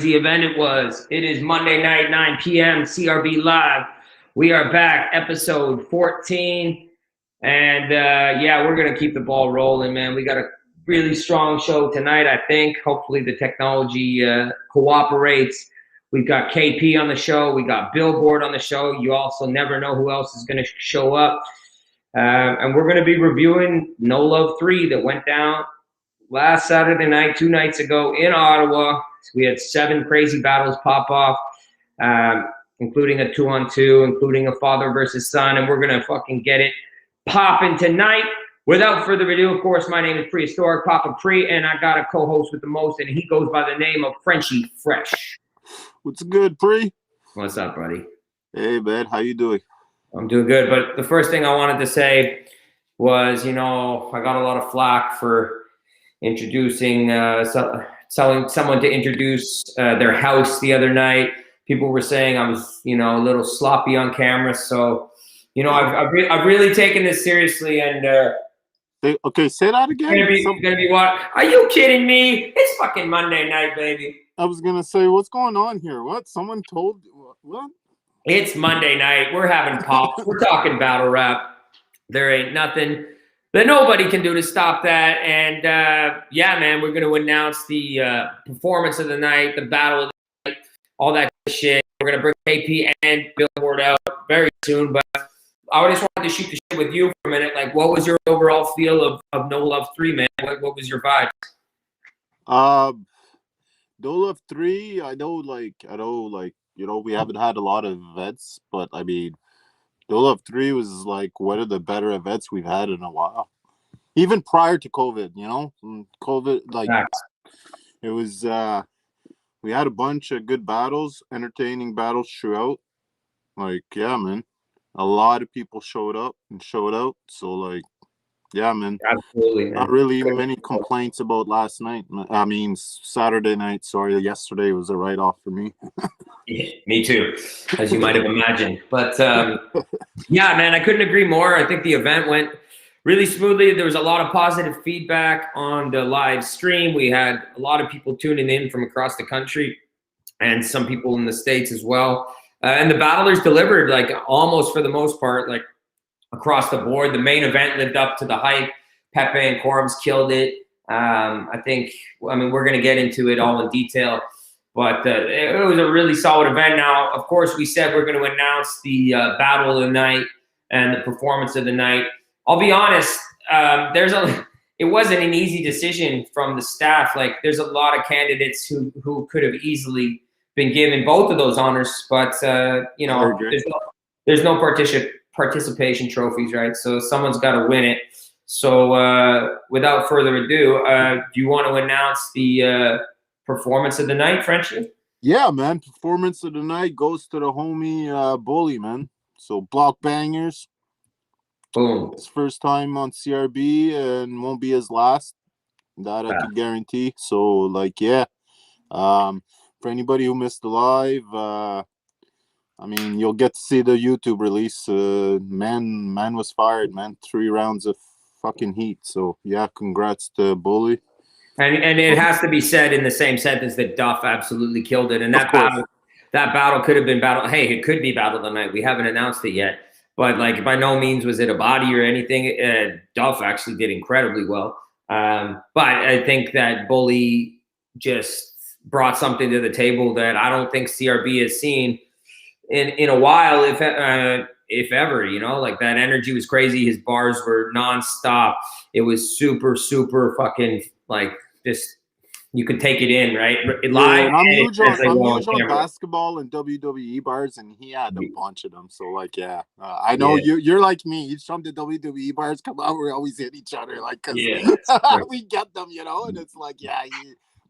the event it was. It is Monday night, 9 p.m., CRB Live. We are back, episode 14. And yeah, we're going to keep the ball rolling, man. We got a really strong show tonight, I think. Hopefully the technology cooperates. We've got KP on the show. We got Billboard on the show. You also never know who else is going to show up. And we're going to be reviewing No Love 3 that went down last Saturday night, 2 nights ago in Ottawa. We had 7 crazy battles pop off, including a 2-on-2, including a father versus son, and we're going to fucking get it popping tonight. Without further ado, of course, my name is Prehistoric Papa Pre, and I got a co-host with the most, and he goes by the name of Frenchy Fresh. What's good, Pre? What's up, buddy? Hey, man. How you doing? I'm doing good, but the first thing I wanted to say was, I got a lot of flack for introducing, telling someone to introduce their house the other night. People were saying I was, a little sloppy on camera. So, I've really taken this seriously. And okay, say that again. Gonna be what? Are you kidding me? It's fucking Monday night, baby. I was gonna say, what's going on here? What? Someone told what? It's Monday night. We're having pops. We're talking battle rap. There ain't nothing that nobody can do to stop that. And yeah, man, we're going to announce the performance of the night, the battle of the night, all that shit. We're going to bring KP and Billboard out very soon. But I just wanted to shoot the shit with you for a minute. Like, what was your overall feel of No Love 3, man? What was your vibe? No Love 3, I know, we haven't had a lot of events, but I mean, No Love 3 was like one of the better events we've had in a while. Even prior to COVID, COVID, it was, we had a bunch of good battles, entertaining battles throughout. Yeah, man, a lot of people showed up and showed out. So, yeah, man. Absolutely, man. Not really many complaints about last night. I mean, Saturday night. Sorry, yesterday was a write-off for me. Yeah, me too, as you might have imagined. But yeah, man, I couldn't agree more. I think the event went really smoothly. There was a lot of positive feedback on the live stream. We had a lot of people tuning in from across the country and some people in the States as well. And the battlers delivered, almost for the most part, across the board. The main event lived up to the hype. Pepe and Quorums killed it. We're going to get into it all in detail. But it was a really solid event. Now, of course, we said we're going to announce the battle of the night and the performance of the night. I'll be honest, it wasn't an easy decision from the staff. There's a lot of candidates who could have easily been given both of those honors, but there's no participation trophies, right? So someone's got to win it. So without further ado, do you want to announce the performance of the night, Frenchy? Yeah, man. Performance of the night goes to the homie Bully, man. So Block Bangers. Boom. His first time on CRB and won't be his last. That I can guarantee. So, yeah. For anybody who missed the live, you'll get to see the YouTube release. Man was fired, man. 3 rounds of fucking heat. So, yeah, congrats to Bully. And it has to be said in the same sentence that Duff absolutely killed it. And that battle could have been battle. Hey, it could be battle of the night. We haven't announced it yet. But by no means was it a body or anything. Duff actually did incredibly well. But I think that Bully just brought something to the table that I don't think CRB has seen in a while, if ever. That energy was crazy. His bars were nonstop. It was super, super fucking just you could take it in, right? Live. Yeah, I'm huge on basketball and WWE bars, and he had a bunch of them. So, yeah, I know you're like me. Each time the WWE bars come out, we always hit each other, because we get them, and it's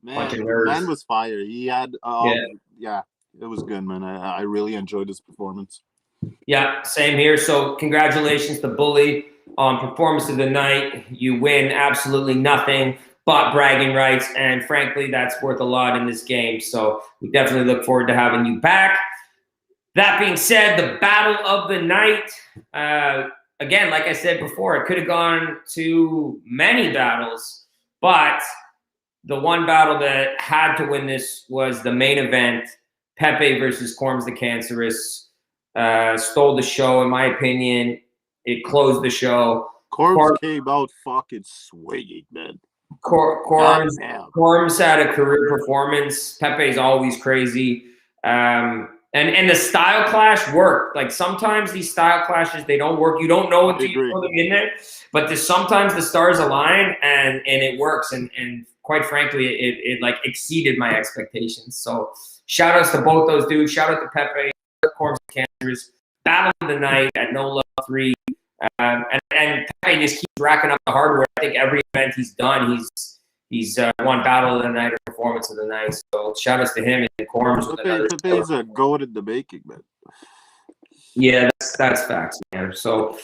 man was fire. He had, it was good, man. I really enjoyed his performance. Yeah, same here. So congratulations to Bully on performance of the night. You win absolutely nothing but bragging rights, and frankly, that's worth a lot in this game. So we definitely look forward to having you back. That being said, the battle of the night, again, like I said before, it could have gone to many battles, but the one battle that had to win this was the main event, Pepe versus Quorums the Cancerous. Stole the show, in my opinion. It closed the show. Quorums came out fucking swinging, man. Quorums had a career performance. Pepe's always crazy. And the style clash worked. Like sometimes these style clashes, they don't work. You don't know until you throw them in there. But sometimes the stars align and it works. And quite frankly, it like exceeded my expectations. So shout outs to both those dudes. Shout out to Pepe, Quorums Cancers. Battle of the night at No Love 3. And Pepe just keeps racking up the hardware. I think every event he's done, he's won Battle of the Night or Performance of the Night. So shout outs to him and Quorums. Pepe's a goat in the making, man. Yeah, that's facts, man. So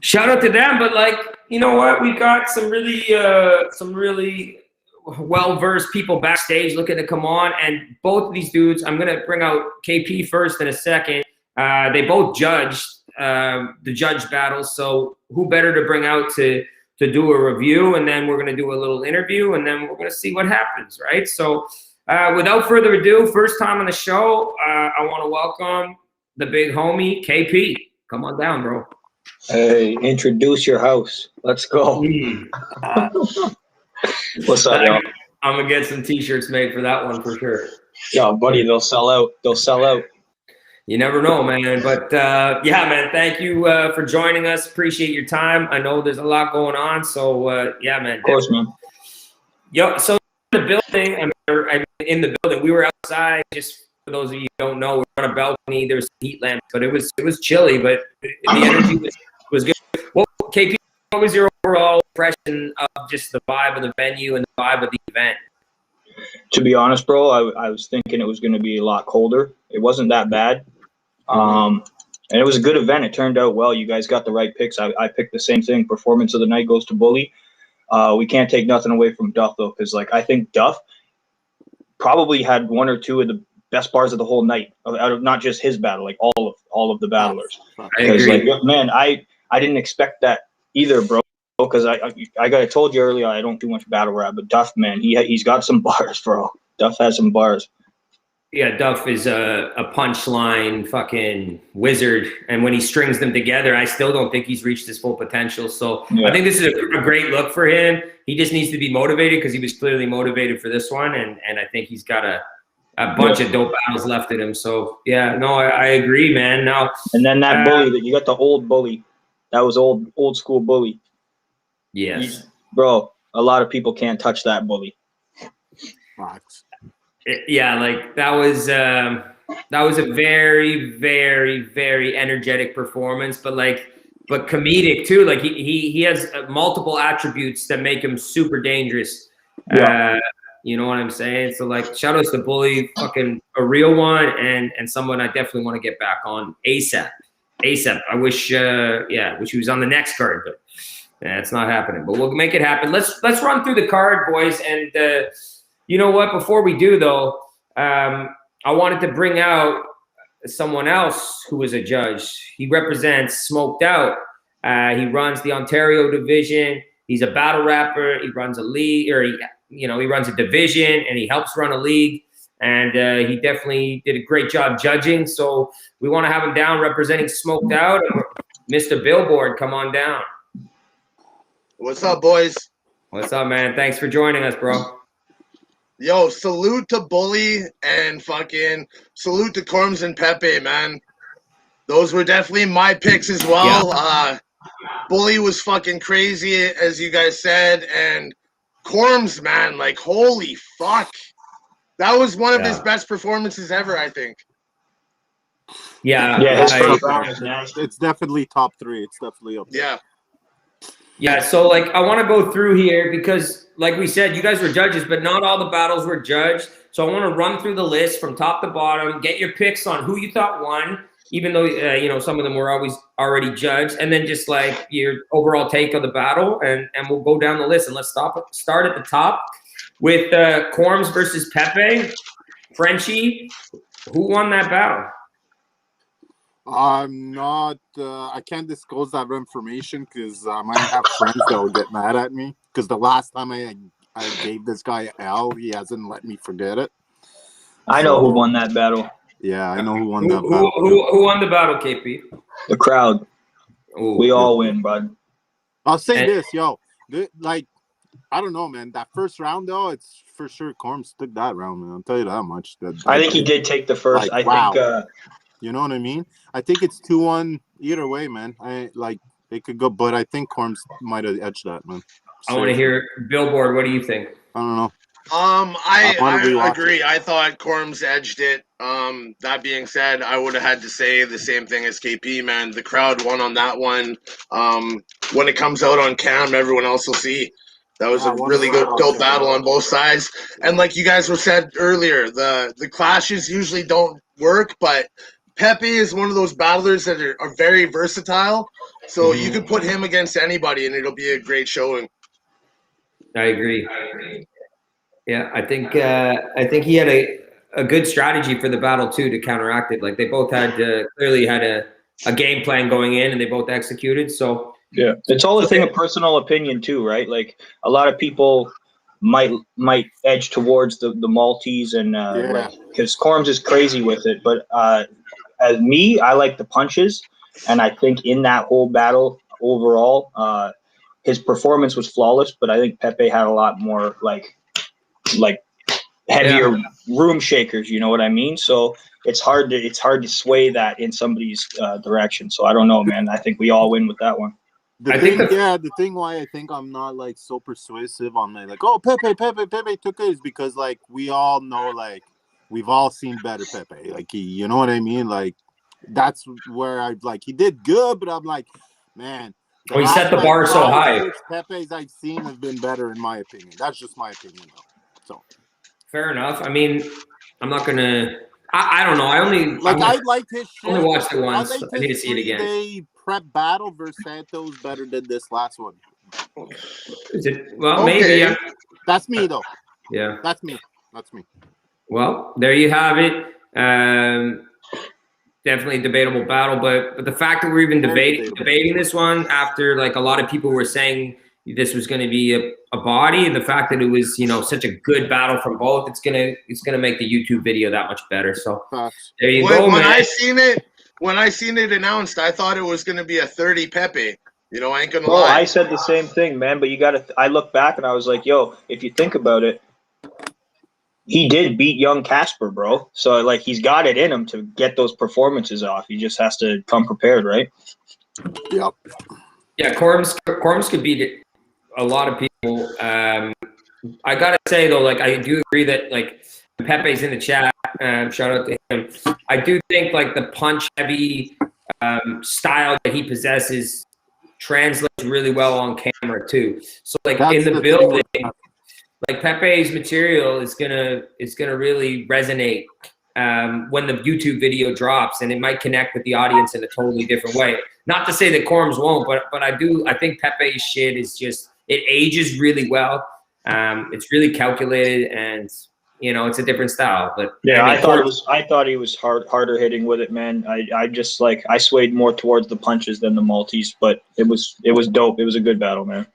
shout out to them. But like, you know what? We got some really well-versed people backstage looking to come on. And both of these dudes, I'm gonna bring out KP first in a second. They both judged the judge battles. So who better to bring out to do a review, and then we're going to do a little interview, and then we're going to see what happens, right? So without further ado, first time on the show, I want to welcome the big homie, KP. Come on down, bro. Hey, introduce your house. Let's go. What's up, y'all? I'm going to get some t-shirts made for that one for sure. Yo, buddy, they'll sell out. They'll sell out. You never know, man. But yeah, man, thank you for joining us. Appreciate your time. I know there's a lot going on. So yeah, man. Of course, man. Yo, so in the building, we were outside. Just for those of you who don't know, we're on a balcony. There was heat lamps, but it was chilly, but the energy was good. Well, KP, what was your overall impression of just the vibe of the venue and the vibe of the event? To be honest, bro, I was thinking it was going to be a lot colder. It wasn't that bad. And it was a good event. It turned out well. You guys got the right picks. I picked the same thing. Performance of the night goes to Bully. We can't take nothing away from Duff, though, because like I think Duff probably had one or two of the best bars of the whole night, out of not just his battle, like all of the battlers. Because like, man, I didn't expect that either, bro. Because I told you earlier I don't do much battle rap, but Duff, man, he's got some bars, bro. Duff has some bars. Yeah, Duff is a punchline fucking wizard, and when he strings them together, I still don't think he's reached his full potential. So yeah. I think this is a great look for him. He just needs to be motivated because he was clearly motivated for this one, and I think he's got a bunch of dope battles left in him. So yeah, no, I agree, man. Now and then that Bully, that you got the old Bully, that was old school Bully. Yes, bro. A lot of people can't touch that Bully. Fox. Yeah, like that was a very, very, very energetic performance, but comedic too. Like he has multiple attributes that make him super dangerous. Yeah. You know what I'm saying? So like, shout outs to Bully, fucking a real one, and someone I definitely want to get back on ASAP. I wish he was on the next card, but it's not happening. But we'll make it happen. Let's run through the card, boys, and. You know what? Before we do, though, I wanted to bring out someone else who is a judge. He represents Smoked Out. He runs the Ontario division. He's a battle rapper. He runs a league, or he runs a division, and he helps run a league. And he definitely did a great job judging. So we want to have him down representing Smoked Out. Mr. Billboard, come on down. What's up, boys? What's up, man? Thanks for joining us, bro. Yo, salute to Bully and fucking salute to Quorums and Pepe, man. Those were definitely my picks as well. Yeah. Bully was fucking crazy, as you guys said, and Quorums, man, like, holy fuck. That was one of his best performances ever, I think. Yeah. It's definitely top 3. It's definitely up there. Yeah. Yeah, so like I want to go through here because like we said, you guys were judges, but not all the battles were judged. So I want to run through the list from top to bottom, get your picks on who you thought won, even though some of them were already judged, and then just like your overall take of the battle, and we'll go down the list. And let's start at the top with Quorums versus Pepe Frenchy. Who won that battle? I'm not. I can't disclose that information because I might have friends that will get mad at me. Because the last time I I gave this guy L. He hasn't let me forget it. I know who won that battle. Yeah, I know who won that battle. Who won the battle, KP? The crowd. Ooh. We all win, bud. I'll say this, yo. Like, I don't know, man. That first round, though, it's for sure Quorums took that round, man. I'll tell you that much. I think he did take the first. Like, I wow. think. You know what I mean? I think it's 2-1 either way, man. They could go, but I think Quorums might have edged that, man. I want to hear Billboard. What do you think? I don't know. I agree. I thought Quorums edged it. That being said, I would have had to say the same thing as KP, man. The crowd won on that one. When it comes out on cam, everyone else will see. That was a really good, dope battle on both sides. And like you guys were said earlier, the clashes usually don't work, but Pepe is one of those battlers that are very versatile. So you could put him against anybody, and it'll be a great showing. I agree. Yeah, I think he had a good strategy for the battle too to counteract it. Like they both had clearly had a game plan going in, and they both executed. So yeah, it's all a thing of personal opinion too, right? Like a lot of people might edge towards the Maltese, and because Quorums is crazy with it. But as me, I like the punches, and I think in that whole battle overall, his performance was flawless. But I think Pepe had a lot more like heavier room shakers, you know what I mean? So it's hard to sway that in somebody's direction. So I don't know, man. I think we all win with that one. The thing why I think I'm not like so persuasive on like oh Pepe took it is because like we all know, like we've all seen better Pepe. Like you know what I mean? Like that's where I like he did good, but I'm like, man. Well, he set the bar so high. Pepe's I've seen have been better in my opinion. That's just my opinion though. So fair enough. I mean, I'm not gonna. I don't know. I liked his shit. Only watched it once. I need to see it again. The prep battle versus Santo is better than this last one. Is it? Well, maybe. Yeah. That's me though. Yeah. That's me. Well, there you have it. Definitely a debatable battle, but the fact that we're even debating this one after like a lot of people were saying this was going to be a body, and the fact that it was such a good battle from both, it's gonna make the YouTube video that much better. So there you go, man. When I seen it announced, I thought it was going to be a 30 Pepe. I ain't gonna lie. lie. I said the same thing, man. But I look back and I was like, yo, if you think about it, he did beat young Casper, bro. So like he's got it in him to get those performances off. He just has to come prepared, right? Yep. Yeah, Quorums could beat a lot of people. I gotta say though, like I do agree that like Pepe's in the chat. Shout out to him. I do think like the punch heavy style that he possesses translates really well on camera too. So like in the building, like Pepe's material is gonna really resonate when the YouTube video drops, and it might connect with the audience in a totally different way. Not to say that Quorums won't, but I think Pepe's shit is just, it ages really well. It's really calculated, and it's a different style. But yeah, I thought he was harder hitting with it, man. I swayed more towards the punches than the Maltese, but it was dope. It was a good battle, man.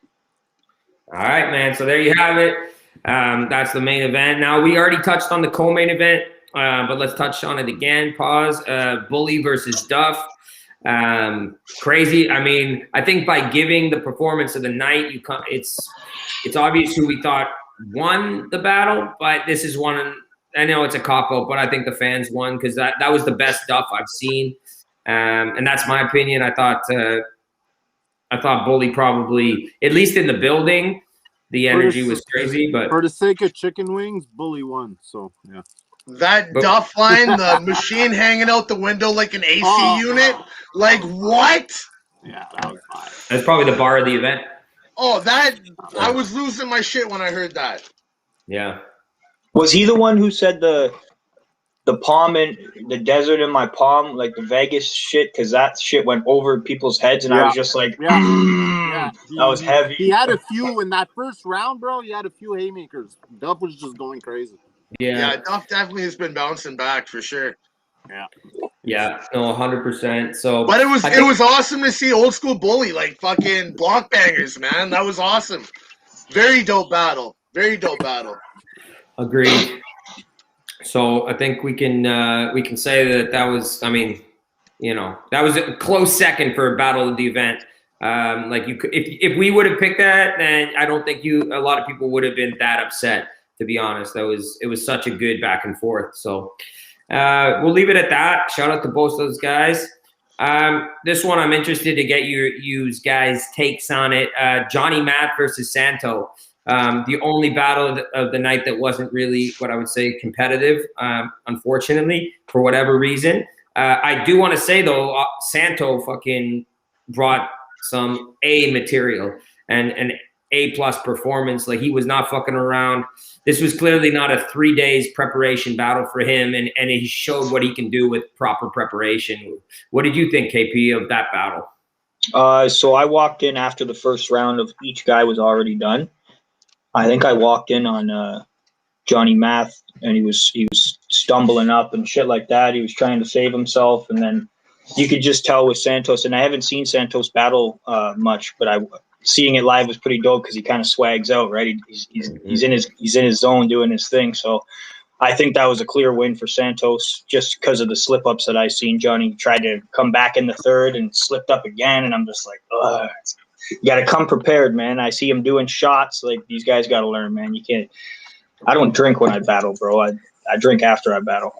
All right, man. So there you have it. That's the main event. Now we already touched on the co-main event, but let's touch on it again. Pause. Bully versus Duff. Crazy. I mean, I think by giving the performance of the night, it's obvious who we thought won the battle, but this is one. I know it's a cop-out, but I think the fans won because that was the best Duff I've seen, and that's my opinion. I thought Bully probably, at least in the building, the energy was crazy. But for the sake of chicken wings, Bully won. So yeah. That Duff line, the machine hanging out the window like an AC unit. Like what? Yeah, that was fine. That's probably the bar of the event. Oh, I was losing my shit when I heard that. Yeah. Was he the one who said the palm in the desert in my palm, like the Vegas shit? Because that shit went over people's heads, and I was just like, that was heavy. He had a few in that first round, bro. He had a few haymakers. Duff was just going crazy. Yeah, Duff definitely has been bouncing back for sure. Yeah, no, 100%. So, but it was awesome to see old school Bully like fucking block bangers, man. That was awesome. Very dope battle. Very dope battle. Agreed. So I think we can say that was, I mean, you know, that was a close second for a battle of the event. Like you could, if we would have picked that, then I don't think a lot of people would have been that upset, to be honest. It was such a good back and forth. So we'll leave it at that. Shout out to both those guys. This one I'm interested to get you guys' takes on it. Johnny Matt versus Santo. The only battle of the night that wasn't really what I would say competitive, unfortunately, for whatever reason. I do want to say, though, Santo fucking brought some A material and an A+ performance. Like, he was not fucking around. This was clearly not a 3 days preparation battle for him, and he showed what he can do with proper preparation. What did you think, KP, of that battle? So I walked in after the first round of each guy was already done. I think I walked in on Johnny Math, and he was stumbling up and shit like that. He was trying to save himself, and then you could just tell with Santos. And I haven't seen Santos battle much, but seeing it live was pretty dope because he kind of swags out, right? He's in his zone doing his thing. So I think that was a clear win for Santos just because of the slip ups that I seen. Johnny tried to come back in the third and slipped up again, and I'm just like, ugh. You got to come prepared, man. I see him doing shots. Like, these guys got to learn, man. You can't. I don't drink when I battle, bro. I drink after I battle.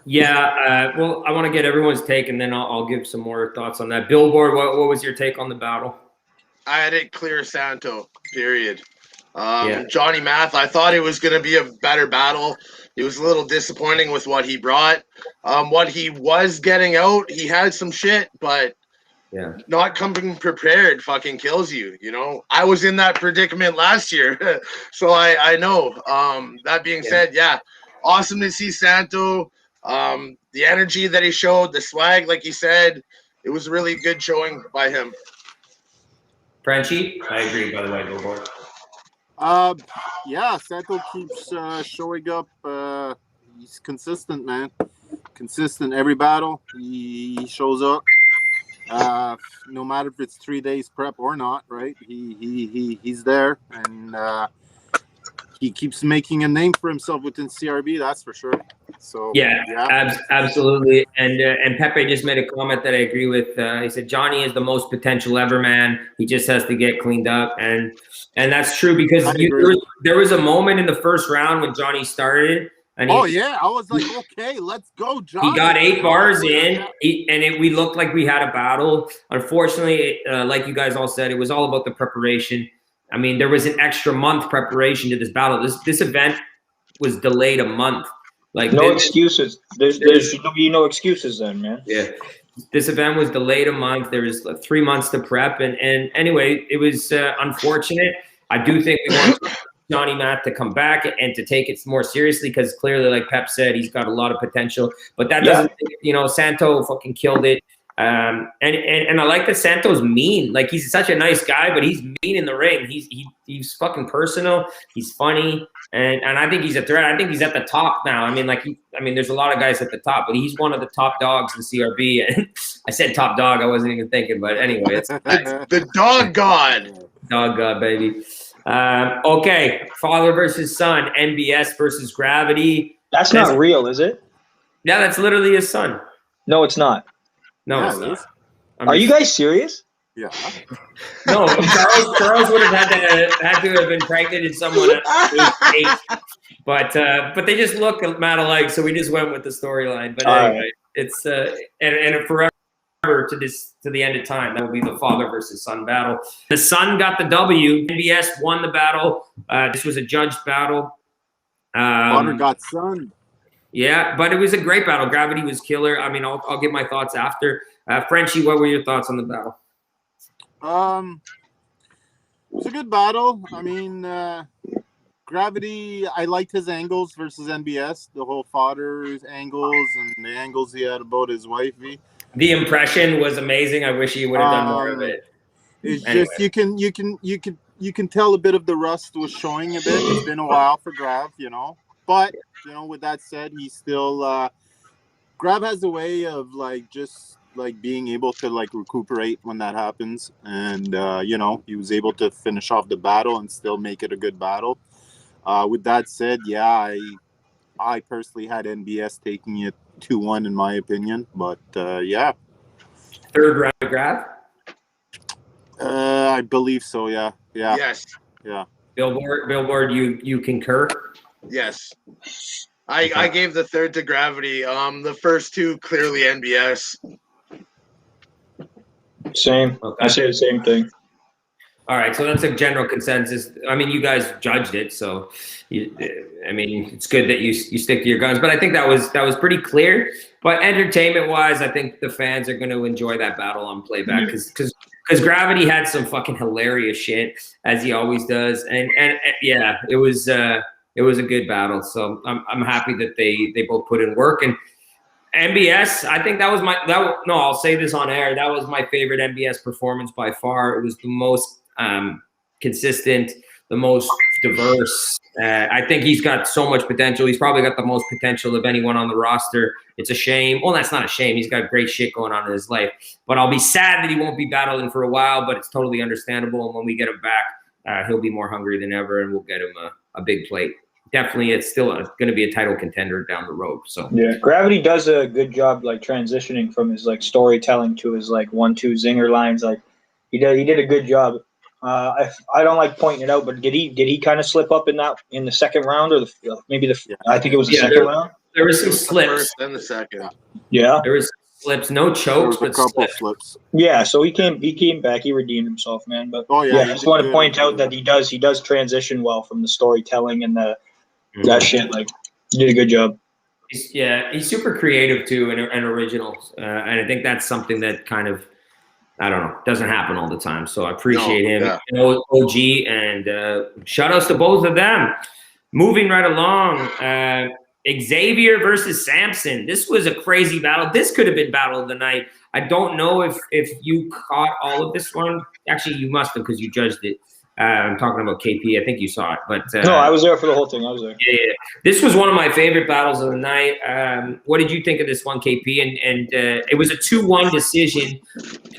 Yeah. Well, I want to get everyone's take, and then I'll give some more thoughts on that. Billboard, what was your take on the battle? I had it clear Santo, period. Yeah. Johnny Math, I thought it was going to be a better battle. It was a little disappointing with what he brought. What he was getting out, he had some shit, but yeah, not coming prepared fucking kills you, you know? I was in that predicament last year, so I know. That being said, yeah, awesome to see Santo. The energy that he showed, the swag, like he said, it was a really good showing by him. Frenchy? I agree, by the way, Billboard. Yeah, Santo keeps showing up. He's consistent, man. Consistent every battle. He shows up. No matter if it's 3 days prep or not, right? He's there, and he keeps making a name for himself within CRB. That's for sure. So yeah. Absolutely. And Pepe just made a comment that I agree with. He said Johnny is the most potential ever, man. He just has to get cleaned up, and that's true because there was a moment in the first round when Johnny started. And I was like, okay, let's go, Johnny. He got 8 bars in, we looked like we had a battle. Unfortunately, like you guys all said, it was all about the preparation. I mean, there was an extra month preparation to this battle. This event was delayed a month. Like, no excuses. There's no excuses then, man. Yeah, this event was delayed a month. There was 3 months to prep, and anyway, it was unfortunate. I do think we want Johnny Matt to come back and to take it more seriously because clearly, like Pep said, he's got a lot of potential. But that doesn't, Santo fucking killed it. And I like that Santo's mean. Like, he's such a nice guy, but he's mean in the ring. He's fucking personal. He's funny, and I think he's a threat. I think he's at the top now. I mean, there's a lot of guys at the top, but he's one of the top dogs in CRB. And I said top dog. I wasn't even thinking, but anyway, it's the dog god. Dog god, baby. Okay, father versus son, NBS versus Gravity. That's not real, is it? Yeah, that's literally his son. No, it's not. No, it's not. Are you guys serious? Yeah. No, Charles would have had to have impregnated someone at age 8. But they just look mad alike, so we just went with the storyline. But anyway, it's and forever to the end of time, that will be the father versus son battle. The son got the W. NBS won the battle. This was a judged battle. Father got son. Yeah, but it was a great battle. Gravity was killer. I mean, I'll give my thoughts after. Frenchy, what were your thoughts on the battle? It was a good battle. I mean, Gravity, I liked his angles versus NBS, the whole father's angles and the angles he had about his wifey. The impression was amazing. I wish he would have done more of it. It's anyway. Just you can tell a bit of the rust was showing a bit. It's been a while for Grav, But with that said, he's still Grav has a way of like just like being able to like recuperate when that happens, and you know, he was able to finish off the battle and still make it a good battle. With that said, yeah, I personally had NBS taking it 2-1 in my opinion, but yeah. Third round grab. I believe so. Yeah. Yes. Yeah. Billboard, you concur? Yes. I gave the third to Gravity. The first two clearly NBS. Same. Okay. I say the same thing. All right, so that's a general consensus. I mean, you guys judged it, so I mean, it's good that you stick to your guns. But I think that was pretty clear. But entertainment-wise, I think the fans are going to enjoy that battle on playback because Gravity had some fucking hilarious shit, as he always does, and yeah, it was a good battle. So I'm happy that they both put in work. And NBS, I think I'll say this on air. That was my favorite NBS performance by far. It was the most consistent, the most diverse. I think he's got so much potential. He's probably got the most potential of anyone on the roster. It's a shame. Well, that's not a shame. He's got great shit going on in his life. But I'll be sad that he won't be battling for a while, but it's totally understandable. And when we get him back, he'll be more hungry than ever, and we'll get him a big plate. Definitely, it's still going to be a title contender down the road. So yeah, Gravity does a good job like transitioning from his like storytelling to his like 1-2 zinger lines. Like he did a good job. I don't like pointing it out, but did he kind of slip up in the second round or I think it was the second round. There was some The slips. first and the second. Yeah, There was slips, no chokes, There but was a couple slips. flips. yeah. So he came back. He redeemed himself, man. But Oh, yeah, I he just did want to good. point out that he does transition well from the storytelling and that shit. Like he did a good job. He's super creative too and original, and I think that's something that kind of, I don't know, doesn't happen all the time. So I appreciate him, OG, and shout outs to both of them. Moving right along, Xavier versus Samson. This was a crazy battle. This could have been battle of the night. I don't know if you caught all of this one. Actually, you must have because you judged it. I'm talking about KP. I think you saw it, but No, I was there for the whole thing. I was there. Yeah. This was one of my favorite battles of the night. What did you think of this one, KP? And it was a 2-1 decision.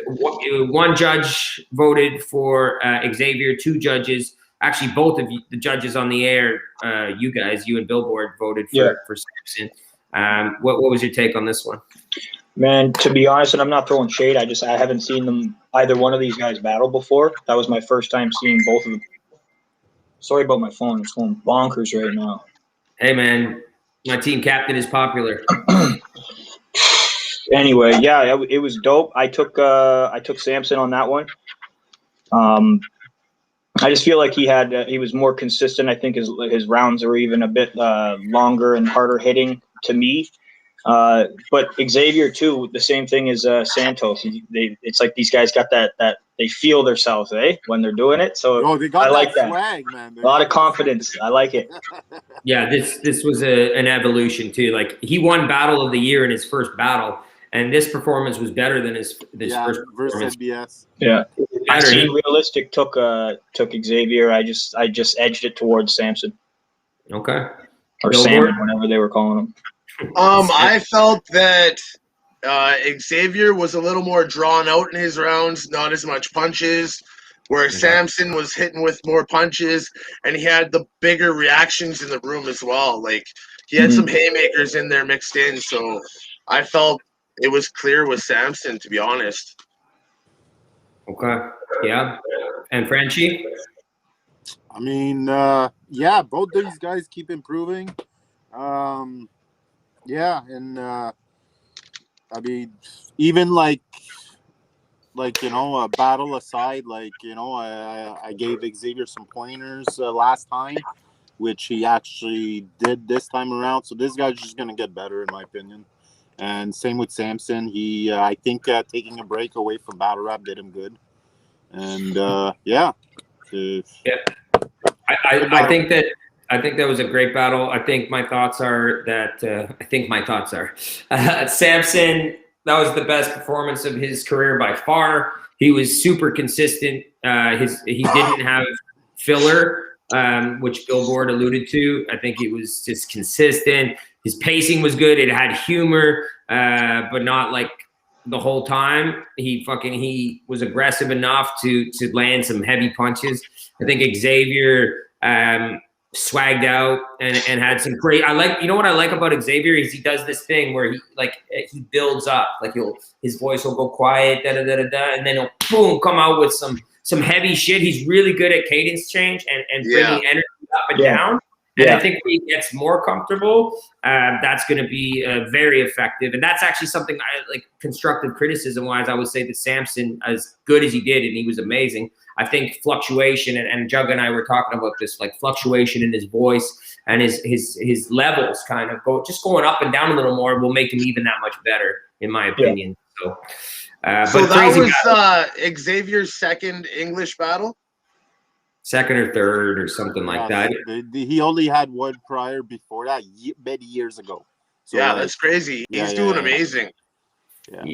One judge voted for Xavier. Two judges, actually both of you, the judges on the air, you and Billboard voted for Samson. What was your take on this one? Man, to be honest, and I'm not throwing shade. I haven't seen either one of these guys battle before. That was my first time seeing both of them. Sorry about my phone. It's going bonkers right now. Hey, man, my team captain is popular. Anyway, yeah, it was dope. I took Samson on that one. I just feel like he was more consistent. I think his rounds are even a bit longer and harder hitting to me. But Xavier too, the same thing as Santo. It's like these guys got that they feel themselves, when they're doing it. So they got I like that swag, man. A lot of confidence. I like it. Yeah, this was an evolution too. Like he won Battle of the Year in his first battle, and this performance was better than his first performance. Versus NBS. Yeah, I see. Realistic took Xavier. I just edged it towards Samson. Okay. Or Salmon, whatever they were calling him. I felt that Xavier was a little more drawn out in his rounds, not as much punches, where Samson was hitting with more punches, and he had the bigger reactions in the room as well. Like, he had some haymakers in there mixed in, so I felt it was clear with Samson, to be honest. Okay. Yeah. And Frenchy? I mean, both these guys keep improving. I mean, even like a battle aside, I gave Xavier some pointers last time, which he actually did this time around. So this guy's just gonna get better, in my opinion. And same with Samson. He, I think, taking a break away from battle rap did him good. And I think that was a great battle. I think my thoughts are that Samson, that was the best performance of his career by far. He was super consistent. He didn't have filler, which Billboard alluded to. I think it was just consistent. His pacing was good. It had humor, but not like the whole time. He was aggressive enough to land some heavy punches. I think Xavier swagged out and had some great. You know what I like about Xavier is he does this thing where he builds up, like his voice will go quiet, da da da da da, and then he'll boom come out with some heavy shit. He's really good at cadence change and bringing energy up and down. And I think when he gets more comfortable, that's going to be very effective. And that's actually something I like, constructive criticism wise. I would say that Samson, as good as he did, and he was amazing. I think fluctuation, and Jug and I were talking about this, like fluctuation in his voice and his levels kind of going up and down a little more will make him even that much better, in my opinion. So, so that was Xavier's second English battle? Second or third or something like that. He only had one prior before that many years ago. So that's crazy. He's doing amazing. Yeah.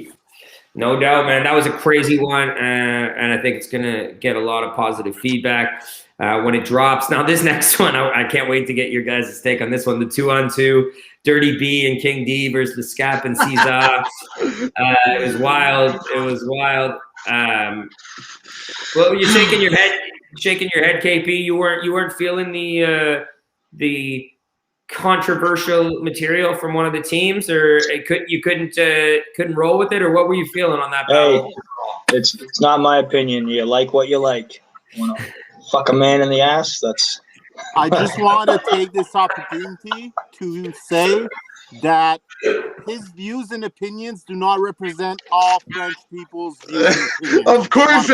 No doubt, man. That was a crazy one, and I think it's going to get a lot of positive feedback when it drops. Now, this next one, I can't wait to get your guys' take on this one. The 2-on-2, Dirty B and King D versus the Scap and Caesar. It was wild. Well, you're shaking your head, KP. You weren't feeling the controversial material from one of the teams, or you couldn't roll with it, or what were you feeling on that battle? Hey, it's not my opinion. You like what you like. You want to fuck a man in the ass? That's. I just want to take this opportunity to say that his views and opinions do not represent all French people's views and opinions. Of course.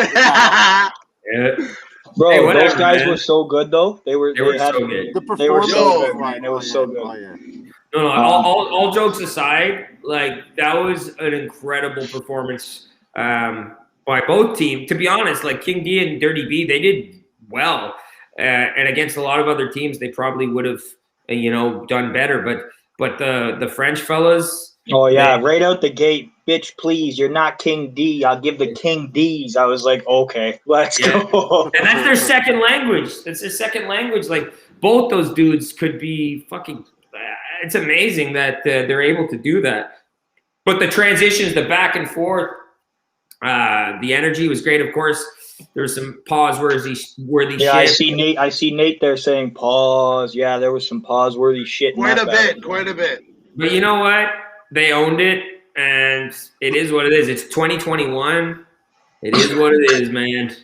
Bro, hey, whatever, those guys man. were so good, though. They were so good. They were so good, man. It was so good. No, all jokes aside, like that was an incredible performance by both teams. To be honest, like King D and Dirty B, they did well, and against a lot of other teams, they probably would have, done better. But the French fellas. Oh yeah, right out the gate, bitch! Please, you're not King D. I'll give the King D's. I was like, okay, let's go. And that's their second language. That's their second language. Like both those dudes could be fucking. It's amazing that they're able to do that. But the transitions, the back and forth, the energy was great. Of course, there was some pause-worthy shit. I see Nate there saying pause. Yeah, there was some pause-worthy shit. Quite a bit. But you know what? They owned it, and it is what it is. It's 2021. It is what it is, man.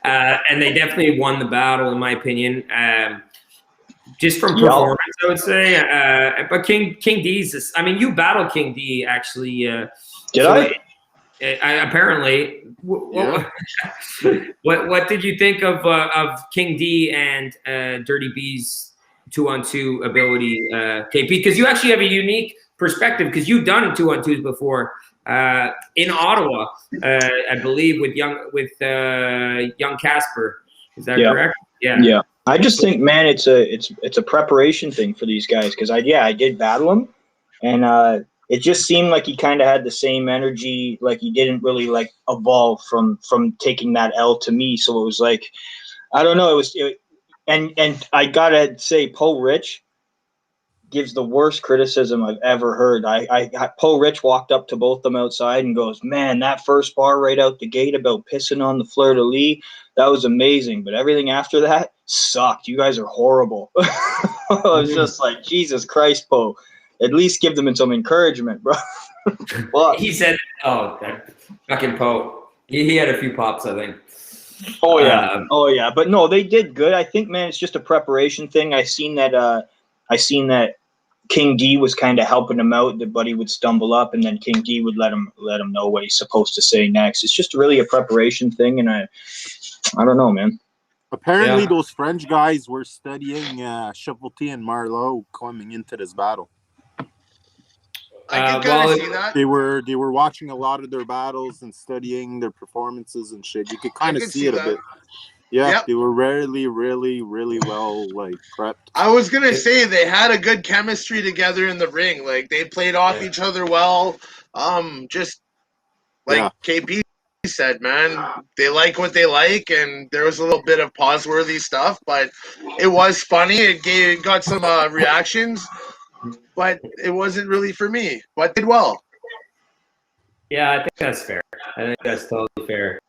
And they definitely won the battle, in my opinion. Just from performance, I would say. But King D's, you battled King D, actually. Did I? Apparently. Yeah. What did you think of King D and Dirty B's 2-on-2 ability, KP? Because you actually have a unique perspective, because you've done 2-on-2s before in Ottawa, I believe, with young Casper. Is that correct? Yeah. I just think, man, it's a preparation thing for these guys, because I did battle him, and it just seemed like he kind of had the same energy, like he didn't really like evolve from taking that L to me. So it was like, I don't know, and I gotta say, Poe Rich gives the worst criticism I've ever heard. Poe Rich walked up to both of them outside and goes, man, that first bar right out the gate about pissing on the fleur-de-lis, that was amazing. But everything after that sucked. You guys are horrible. I was just like, Jesus Christ, Poe. At least give them some encouragement, bro. He said, that fucking Poe. He had a few pops, I think. Oh, yeah. But no, they did good. I think, man, it's just a preparation thing. I seen that King D was kind of helping him out, but he would stumble up, and then King D would let him know what he's supposed to say next. It's just really a preparation thing, and I don't know, man. Apparently, those French guys were studying Chevaltier and Marleau coming into this battle. I can kind of see that. They were watching a lot of their battles and studying their performances and shit. You could kind of see it a bit. Yeah, They were really, really, really well prepped. I was gonna say they had a good chemistry together in the ring. Like they played off each other well. Just like KP said, man, they like what they like, and there was a little bit of pause-worthy stuff, but it was funny. It got some reactions, but it wasn't really for me. But did well. Yeah, I think that's fair. I think that's totally fair.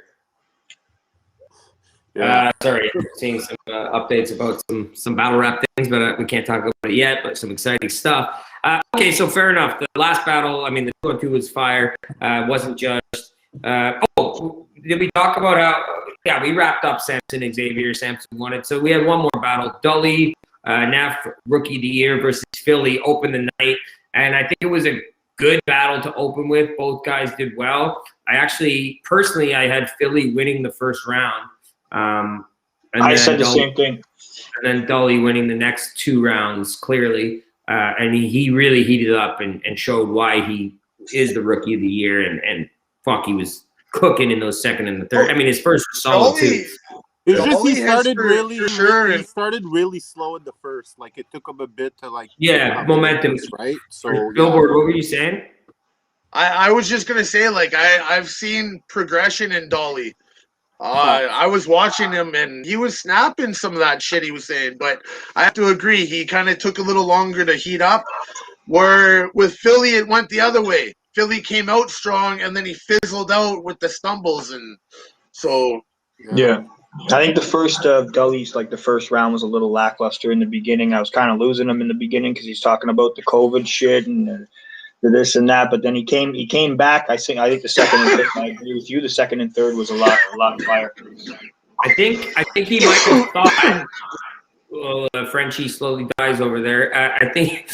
Yeah. Sorry, seeing some updates about some battle rap things, but we can't talk about it yet. But some exciting stuff. Okay, so fair enough. The last battle, I mean, the 2-on-2 was fire. Wasn't judged. Did we talk about how? Yeah, we wrapped up Samson and Xavier. Samson won it. So we had one more battle. Dully, NAF Rookie of the Year versus Philly opened the night, and I think it was a good battle to open with. Both guys did well. I actually, personally, I had Philly winning the first round. I said the same thing. And then Dully winning the next 2 rounds clearly. And he really heated up and showed why he is the Rookie of the Year. And fuck, he was cooking in those second and the third. I mean, his first was solid too. It's just he started he started really slow in the first. Like it took him a bit to like momentum, right? So Billboard, what were you saying? I was just gonna say, like, I've seen progression in Dolly. I was watching him and he was snapping some of that shit he was saying, but I have to agree, he kind of took a little longer to heat up. Where with Philly, it went the other way. Philly came out strong and then he fizzled out with the stumbles, and so Yeah. I think the first Dully's, like the first round was a little lackluster in the beginning. I was kind of losing him in the beginning because he's talking about the COVID shit and the this and that. But then he came back. I think the second and third, I agree with you. The second and third was a lot of fire. I think he might have thought. Well, Frenchy slowly dies over there. I think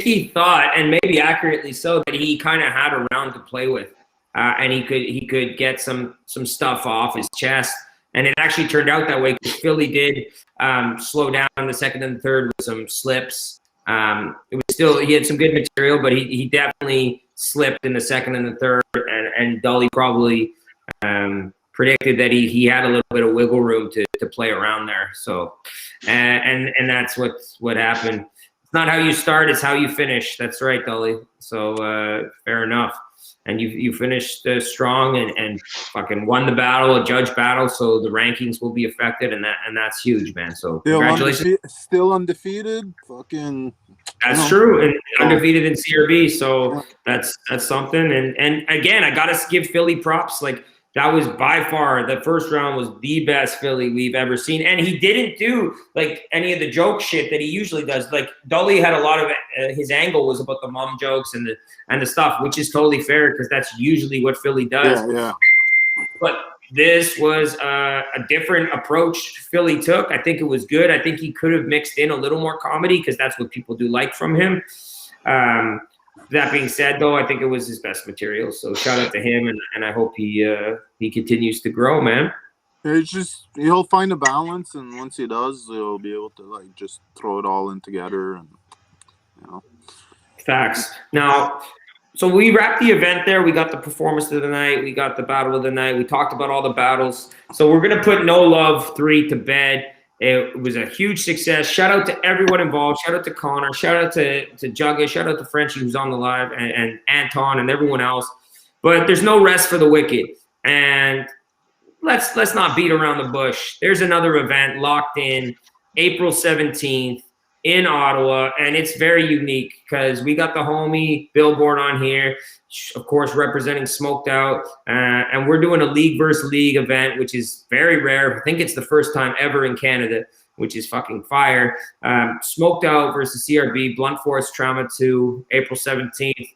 he thought, and maybe accurately so, that he kind of had a round to play with, and he could get some stuff off his chest. And it actually turned out that way because Philly did slow down in the second and the third with some slips. It was still, he had some good material, but he definitely slipped in the second and the third. And Dully probably predicted that he had a little bit of wiggle room to play around there. So, and that's what happened. It's not how you start; it's how you finish. That's right, Dully. So fair enough. And you finished strong and fucking won the battle, a judge battle. So the rankings will be affected, and that's huge, man. So congratulations. Still undefeated. Fucking. That's true, and undefeated in CRB. So that's something. And again, I gotta give Philly props. Like that was by far the first round was the best Philly we've ever seen, and he didn't do like any of the joke shit that he usually does. Like Dully had a lot of his angle was about the mom jokes and the stuff, which is totally fair because that's usually what Philly does. Yeah. But this was a different approach Philly took. I think it was good. I think he could have mixed in a little more comedy because that's what people do like from him. That being said, though, I think it was his best material. So shout out to him, and I hope he continues to grow, man. It's just he'll find a balance, and once he does, he'll be able to like just throw it all in together, and Facts. Now, so we wrapped the event there. We got the performance of the night. We got the battle of the night. We talked about all the battles. So we're gonna put No Love 3 to bed. It was a huge success. Shout out to everyone involved. Shout out to Connor. Shout out to Jugga. Shout out to Frenchy who's on the live and Anton and everyone else. But there's no rest for the wicked. And let's not beat around the bush. There's another event locked in April 17th in Ottawa, and it's very unique because we got the homie Billboard on here, of course, representing Smoked Out, and we're doing a league versus league event, which is very rare. I think it's the first time ever in Canada, which is fucking fire. Smoked Out versus CRB, Blunt Force Trauma 2, April 17th.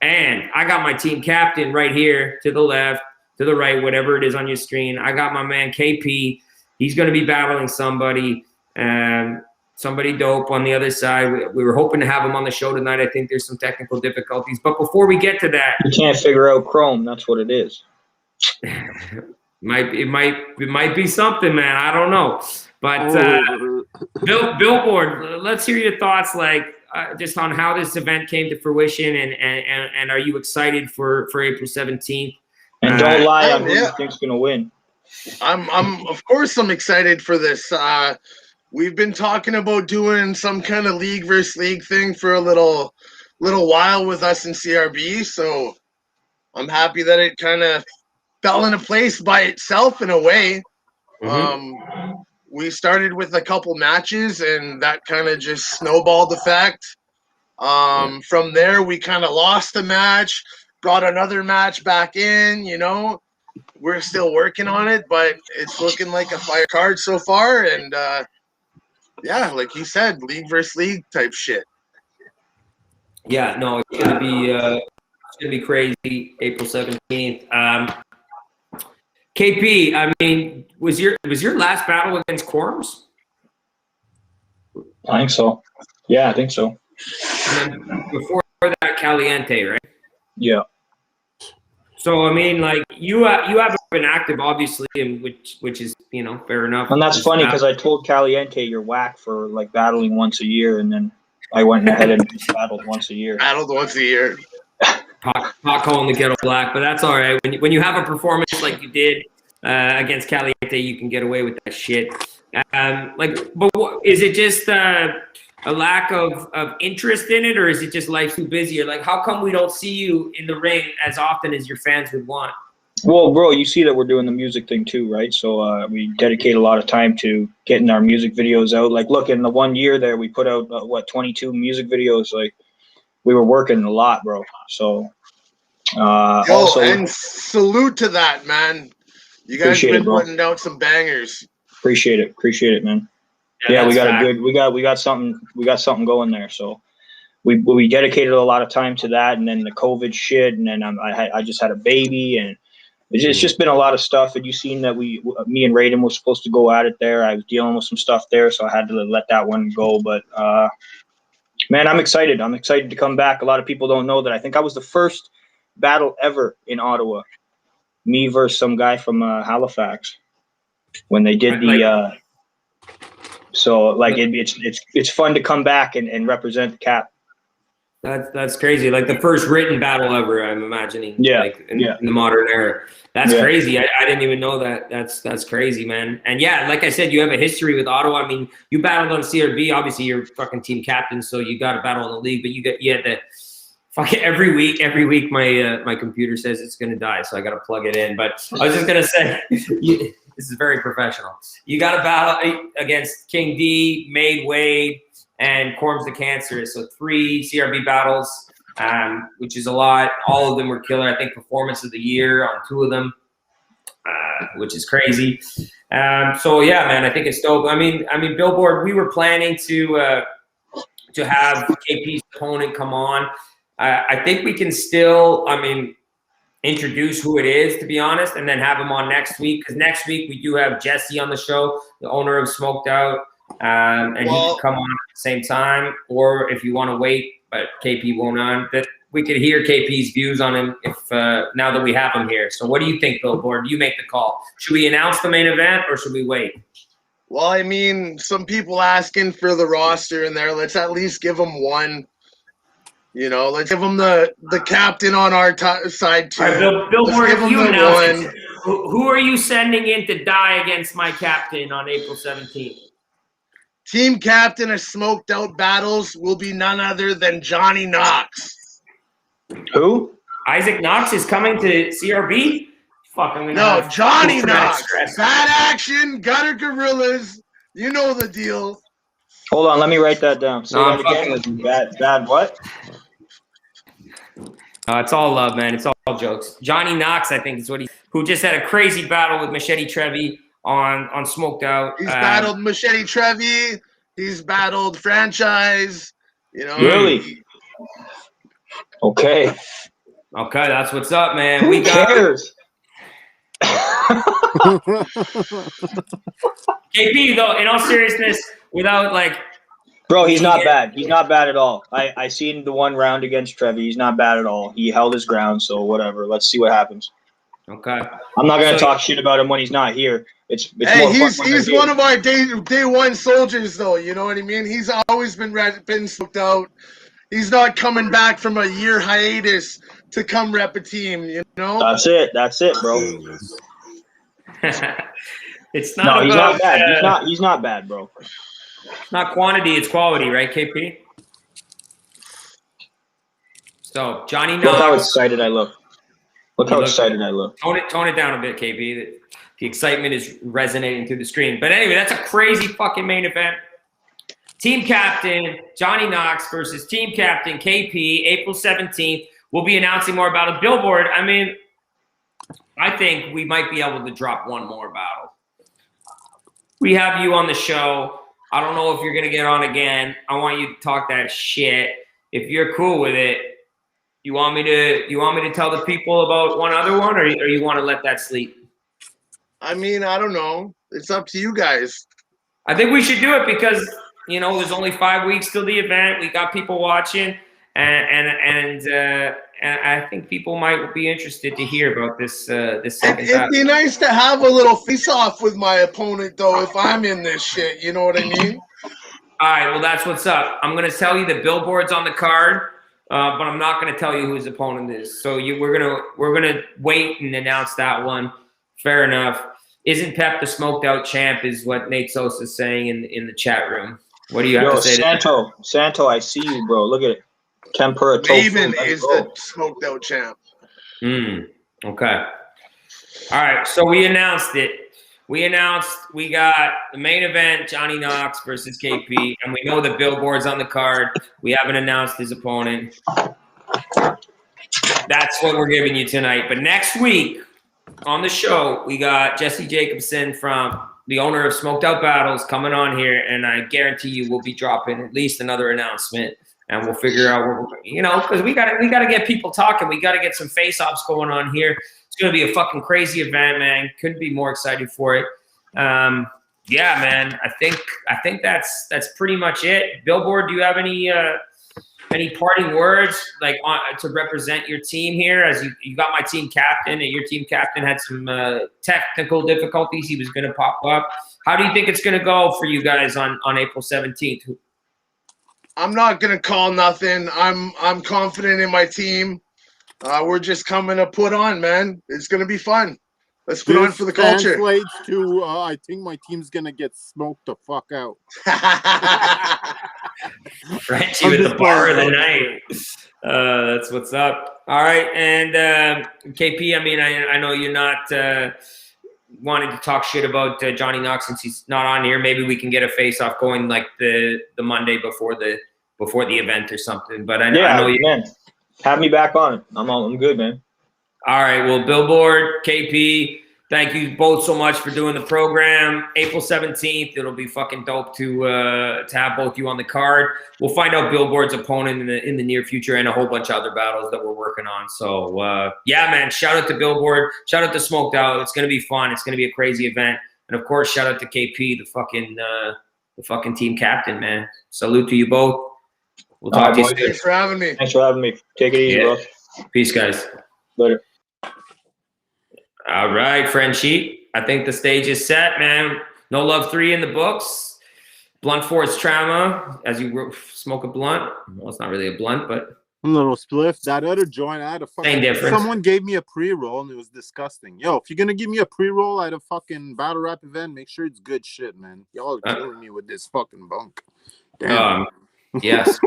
And I got my team captain right here to the left, to the right, whatever it is on your screen. I got my man KP. He's going to be battling somebody. Somebody dope on the other side. We were hoping to have him on the show tonight. I think there's some technical difficulties. But before we get to that, you can't figure out Chrome. That's what it is. It might be something, man. I don't know. But Billboard, let's hear your thoughts, like just on how this event came to fruition, and are you excited for April 17th? And don't lie on who you think's gonna win. I'm of course I'm excited for this. We've been talking about doing some kind of league versus league thing for a little while with us in CRB, so I'm happy that it kind of fell into place by itself in a way. Mm-hmm. We started with a couple matches, and that kind of just snowballed effect. From there, we kind of lost a match, brought another match back in, you know. We're still working on it, but it's looking like a fire card so far. And yeah, like you said, league versus league type shit. Yeah, no, it's gonna be crazy. April 17th. KP, I mean, was your last battle against Quorums? I think so. Yeah, I think so. And then before that, Caliente, right? Yeah. So I mean, like you haven't been active, obviously, and which is fair enough. And that's funny because I told Caliente you're whack for like battling once a year, and then I went ahead and battled once a year. Battled once a year. Hot coal in the kettle black, but that's all right. When you have a performance like you did against Caliente, you can get away with that shit. Is it just a lack of interest in it, or is it just life too busy? Or like, how come we don't see you in the ring as often as your fans would want? Well, bro, you see that we're doing the music thing too, right? So we dedicate a lot of time to getting our music videos out. Like, look, in the 1 year there, we put out 22 music videos. Like, we were working a lot, bro. So also, and salute to that, man. You guys been putting out some bangers. Appreciate it, man. Yeah, we got something going there. So we dedicated a lot of time to that, and then the COVID shit, and then I just had a baby, and it's just been a lot of stuff. And you seen that me and Raiden was supposed to go at it there. I was dealing with some stuff there, so I had to let that one go. But man, I'm excited. I'm excited to come back. A lot of people don't know that. I think I was the first battle ever in Ottawa. Me versus some guy from Halifax when they did the. So like it's fun to come back and represent the Cap. That's crazy. Like the first written battle ever, I'm imagining. Yeah. Like in the modern era. That's crazy. I didn't even know that. That's crazy, man. And yeah, like I said, you have a history with Ottawa. I mean, you battled on CRB. Obviously, you're fucking team captain, so you got to battle in the league. But you had to fucking every week. My computer says it's gonna die, so I got to plug it in. But I was just gonna say. This is very professional. You got to battle against King D, Made Wade, and Quorums the Cancerous. So 3 CRB battles, which is a lot. All of them were killer. I think performance of the year on 2 of them, which is crazy. So yeah, man, I think it's dope. I mean, Billboard. We were planning to have KP's opponent come on. I think we can still. Introduce who it is, to be honest, and then have him on next week. Because next week we do have Jesse on the show, the owner of Smoked Out, and he can come on at the same time. Or if you want to wait, but KP won't on, that we could hear KP's views on him if now that we have him here. So what do you think, Billboard? You make the call. Should we announce the main event or should we wait? Well, I mean, some people asking for the roster in there. Let's at least give them one. Let's give him the captain on our side too. Right, Billboard, you announce it. Who are you sending in to die against my captain on April 17th? Team captain of Smoked Out Battles will be none other than Johnny Knox. Who? Isaac Knox is coming to CRB? Fuck, I'm No, Johnny Knox. Bad Action, Gutter Gorillas. You know the deal. Hold on, let me write that down. Say that again. Bad what? It's all love, man. It's all jokes. Johnny Knox, I think, is who just had a crazy battle with Machete Trevi on Smoked Out. He's battled Machete Trevi. He's battled Franchise. Really? Okay, that's what's up, man. Who cares? KP, though, in all seriousness, without like. Bro, he's not bad. He's not bad at all. I seen the 1 round against Trevi. He's not bad at all. He held his ground, so whatever. Let's see what happens. Okay. I'm not gonna talk shit about him when he's not here. It's he's one of our day one soldiers, though. You know what I mean? He's always been smoked out. He's not coming back from a year hiatus to come rep a team. That's it, bro. It's not. No, he's not bad. He's not bad, bro. It's not quantity, it's quality, right, KP? So, Johnny Knox. Look how excited I look. Tone it down a bit, KB. The excitement is resonating through the screen. But anyway, that's a crazy fucking main event. Team captain Johnny Knox versus team captain KP, April 17th. we'll be announcing more about a Billboard. I mean, I think we might be able to drop one more battle. We have you on the show. I don't know if you're gonna get on again. I want you to talk that shit. If you're cool with it, you want me to tell the people about one other one, or you want to let that sleep? I mean, I don't know. It's up to you guys. I think we should do it because there's only 5 weeks till the event. We got people watching, and I think people might be interested to hear about this second It'd battle. be nice to have a little face-off with my opponent, though, if I'm in this shit. You know what I mean? All right, well, that's what's up. I'm going to tell you the Billboard's on the card, but I'm not going to tell you who his opponent is. So we're gonna wait and announce that one. Fair enough. Isn't Pep the smoked out champ? Is what Nate Sosa's saying in the chat room. What do you have to say? Santo, I see you, bro. Look at it. Tempura tofu. Raven is the smoked out champ. Okay. All right. So we announced it. We got the main event, Johnny Knox versus KP, and we know the Billboard's on the card. We haven't announced his opponent. That's what we're giving you tonight. But next week on the show, we got Jesse Jacobson from the owner of Smoked Out Battles coming on here, and I guarantee you we'll be dropping at least another announcement, and we'll figure out because we gotta get people talking. We gotta get some face-offs going on here. It's gonna be a fucking crazy event, man. Couldn't be more excited for it. Yeah, man. I think that's pretty much it. Billboard, do you have any parting words to represent your team here? As you got my team captain, and your team captain had some technical difficulties. He was going to pop up. How do you think it's going to go for you guys on April 17th? I'm not gonna call nothing. I'm confident in my team. We're just coming to put on, man. It's gonna be fun. Let's put on for the culture. Translates to I think my team's gonna get smoked the fuck out. Frenchy with the bar of the night. That's what's up. All right, and KP. I mean, I know you're not wanting to talk shit about Johnny Knox since he's not on here. Maybe we can get a face-off going like the Monday before the event or something. But I know you. Man. Have me back on. I'm good, man. All right. Well, Billboard, KP, thank you both so much for doing the program. April 17th, it'll be fucking dope to have both you on the card. We'll find out Billboard's opponent in the near future and a whole bunch of other battles that we're working on. So, yeah, man, shout out to Billboard. Shout out to Smoked Out. It's going to be fun. It's going to be a crazy event. And, of course, shout out to KP, the fucking team captain, man. Salute to you both. We'll talk to you soon. Thanks for having me. Thanks for having me. Take it easy, bro. Peace, guys. Later. All right, Frenchy. I think the stage is set, man. No Love 3 in the books. Blunt force trauma as you smoke a blunt. Well, it's not really a blunt, but A little spliff. That other joint, I had a fucking. Same difference. Someone gave me a pre-roll and it was disgusting. Yo, if you're gonna give me a pre-roll at a fucking battle rap event, make sure it's good shit, man. Y'all are killing me with this fucking bunk. Damn. Yes.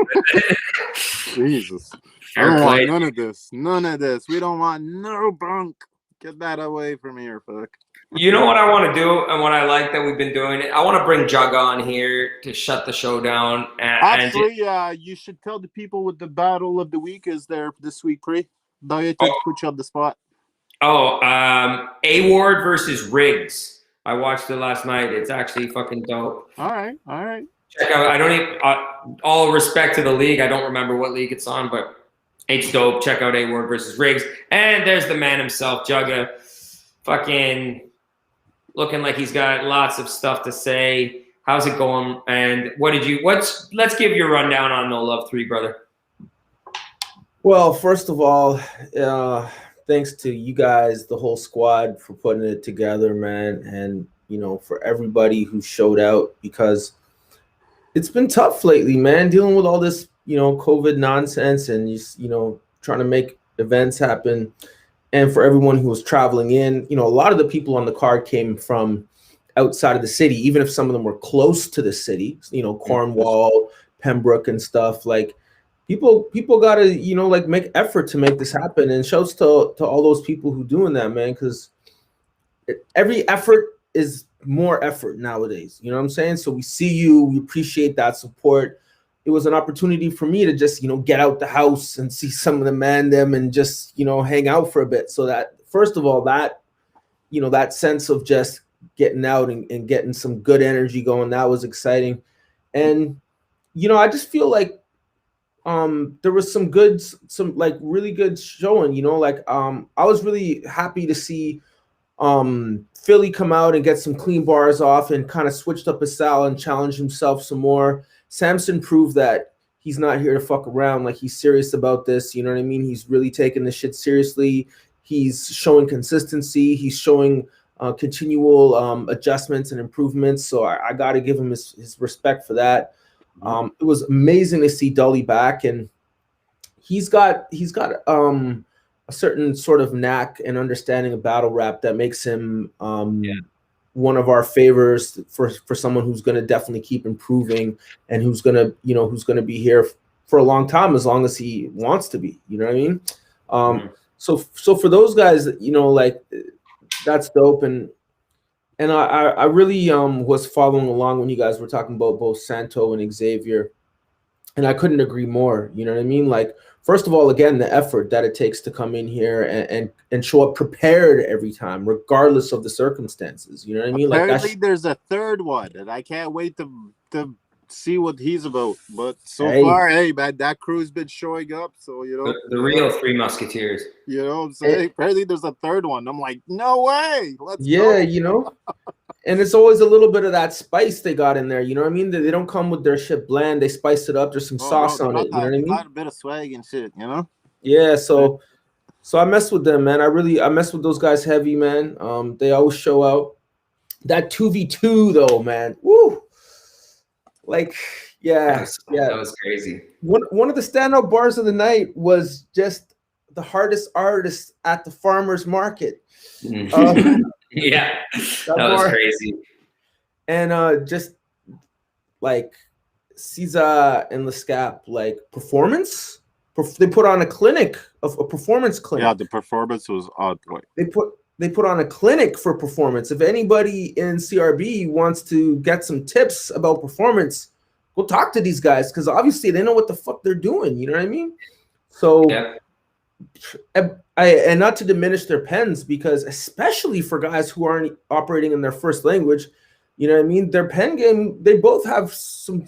Jesus. Fair I don't play. want none of this. None of this. We don't want no bunk. Get that away from here, fuck. You know what I want to do, and what I like that we've been doing? I want to bring Jug on here to shut the show down. Actually, you should tell the people what the battle of the week is there this week, Pre. Put you on the spot. A-Ward versus Riggs. I watched it last night. It's actually fucking dope. All right. Check out. I don't even. All respect to the league. I don't remember what league it's on, but it's dope. Check out A-Ward versus Riggs. And there's the man himself, Jugga. Fucking looking like he's got lots of stuff to say. How's it going? And let's give your rundown on No Love 3, brother. Well, first of all, thanks to you guys, the whole squad, for putting it together, man. And, for everybody who showed out, because it's been tough lately, man, dealing with all this, COVID nonsense and trying to make events happen. And for everyone who was traveling in, a lot of the people on the card came from outside of the city, even if some of them were close to the city, Cornwall, Pembroke and stuff. Like people got to, make effort to make this happen. And shouts to all those people who doing that, man, because every effort is more effort nowadays. You know what I'm saying? So we see you, we appreciate that support. it was an opportunity for me to just, get out the house and see some of the them and just, hang out for a bit. So that, first of all, that, that sense of just getting out and getting some good energy going, that was exciting. And, I just feel like there was some really good showing, I was really happy to see Philly come out and get some clean bars off and kind of switched up his style and challenged himself some more. Samson proved that he's not here to fuck around. Like, he's serious about this. You know what I mean? He's really taking this shit seriously. He's showing consistency. He's showing continual adjustments and improvements. So I got to give him his respect for that. It was amazing to see Dully back, and he's got a certain sort of knack and understanding of battle rap that makes him one of our favors for someone who's going to definitely keep improving and who's going to be here for a long time, as long as he wants to be. You know what I mean? So for those guys, that's dope. And I really was following along when you guys were talking about both Santo and Xavier, and I couldn't agree more. You know what I mean? Like, first of all, again, the effort that it takes to come in here and show up prepared every time, regardless of the circumstances. You know what I mean? Apparently, there's a third one, and I can't wait to see what he's about. But so far, hey, man, that crew's been showing up. So, the real Three Musketeers. You know what I'm saying? Apparently, there's a third one. I'm like, no way. Let's go. And it's always a little bit of that spice they got in there. You know what I mean? They don't come with their shit bland. They spice it up. There's some sauce on it. You know what I mean? Got a bit of swag and shit, Yeah. So I mess with them, man. I mess with those guys heavy, man. They always show out. That 2v2 though, man. Woo. Like, that was crazy. One of the standout bars of the night was just the hardest artist at the farmer's market. Yeah, that was crazy. And just like Caesar and Lescap, like performance. They put on a clinic of a performance clinic. Yeah, the performance was odd. They put on a clinic for performance. If anybody in CRB wants to get some tips about performance, go talk to these guys, because obviously they know what the fuck they're doing. You know what I mean? So, and not to diminish their pens, because especially for guys who aren't operating in their first language, you know what I mean? Their pen game, they both have some,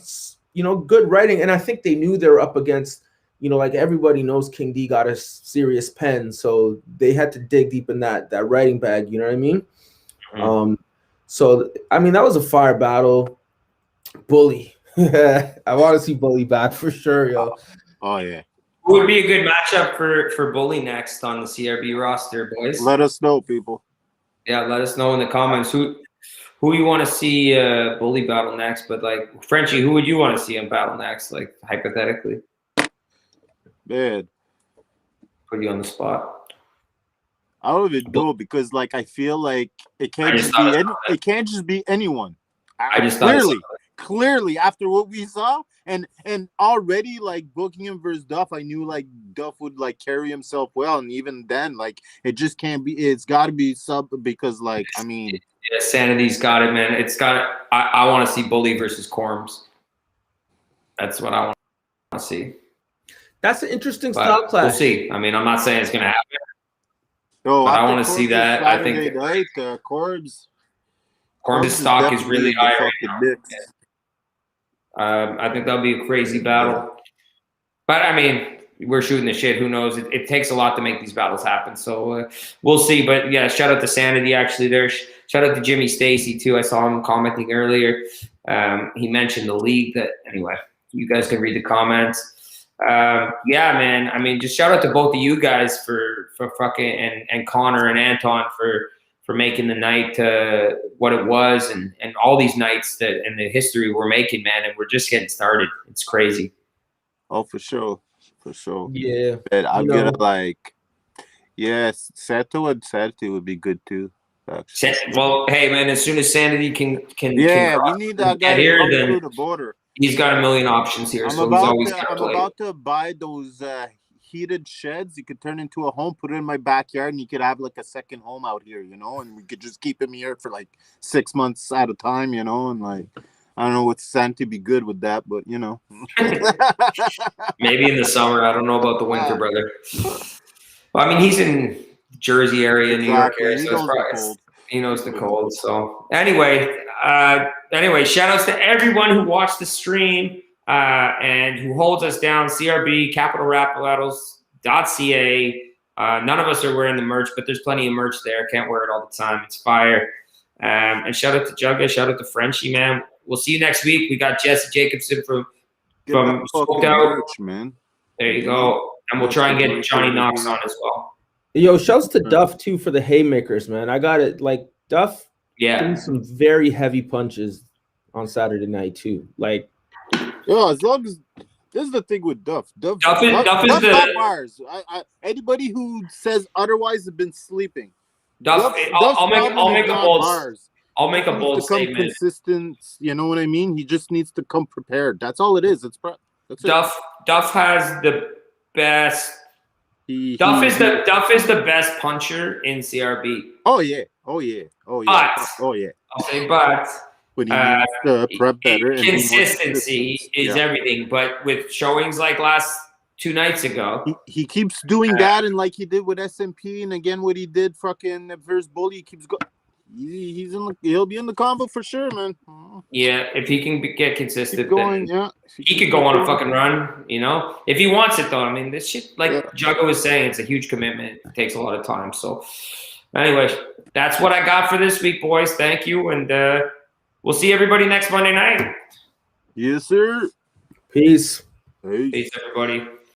good writing. And I think they knew they were up against, like everybody knows King D got a serious pen. So they had to dig deep in that writing bag. You know what I mean? So, I mean, that was a fire battle. Bully. I want to see Bully back for sure, yo. Oh, yeah. Who would be a good matchup for Bully next on the CRB roster, boys? Let us know, people. Yeah, let us know in the comments who you want to see Bully battle next. But like, Frenchy, who would you want to see him battle next? Like, hypothetically, man, put you on the spot. I don't even know, because like I feel like it can't just be anyone. I just clearly after what we saw. And already, like, booking him versus Duff, I knew, like, Duff would, like, carry himself well. And even then, like, it just can't be – it's got to be sub, because, like, I mean – Yeah, Sanity's got it, man. It's got – I want to see Bully versus Quorums. That's what I want to see. That's an interesting style class. We'll see. I mean, I'm not saying it's going to happen. No, I want to see that. I think Quorums' stock is really high right now. I think that'll be a crazy battle. But, I mean, we're shooting the shit. Who knows? It takes a lot to make these battles happen. So, we'll see. But, yeah, shout out to Sanity actually there. Shout out to Jimmy Stacy, too. I saw him commenting earlier. He mentioned the league. Anyway, you guys can read the comments. Yeah, man. I mean, just shout out to both of you guys for fucking and Connor and Anton for making the night what it was, and all these nights and the history we're making, man. And we're just getting started. It's crazy. Oh, for sure. Yeah. And I'm gonna Santo and Sanity would be good too. Actually. Well, hey, man, as soon as Sanity can we need that guy here, to then through the border. He's got a million options here. I'm about to buy those heated sheds. You could turn into a home, put it in my backyard, and you could have like a second home out here, and we could just keep him here for like 6 months at a time, and like I don't know what Santo be good with that, but you know. Maybe in the summer. I don't know about the winter, brother. Well, I mean, he's in Jersey area, New York area, so he knows the cold. So anyway, shout outs to everyone who watched the stream and who holds us down. CRB, capitalrapbattles.ca. None of us are wearing the merch, but there's plenty of merch there. Can't wear it all the time. It's fire. And shout out to Jugga. Shout out to Frenchy, man. We'll see you next week. We got Jesse Jacobson from Smoked Out. Merch, man. There you go. And we'll try and get Johnny Knox on as well. Yo, shouts to Duff too for the haymakers, man. I got it. Like Duff, threw some very heavy punches on Saturday night too. Like, yeah, as long as this is the thing with Duff. Duff is got bars. Anybody who says otherwise has been sleeping. Duff, I'll make a bold. Bars. I'll make a bold statement. Consistent, you know what I mean? He just needs to come prepared. That's all it is. It's prep. That's it. Duff has the best. Duff is the best puncher in CRB. Oh yeah. But, I'll say but he needs to prep better. Consistency is everything. But with showings like last 2 nights ago, he keeps doing that, and like he did with SMP, and again what he did fucking versus Bully, he keeps going. He'll be in the combo for sure, man. Yeah, if he can get consistent, he could go on a fucking run. You know, if he wants it though. I mean, this shit, like Jugga was saying, it's a huge commitment. It takes a lot of time. So, anyway, that's what I got for this week, boys. Thank you, and we'll see everybody next Monday night. Yes, sir. Peace. Peace, everybody.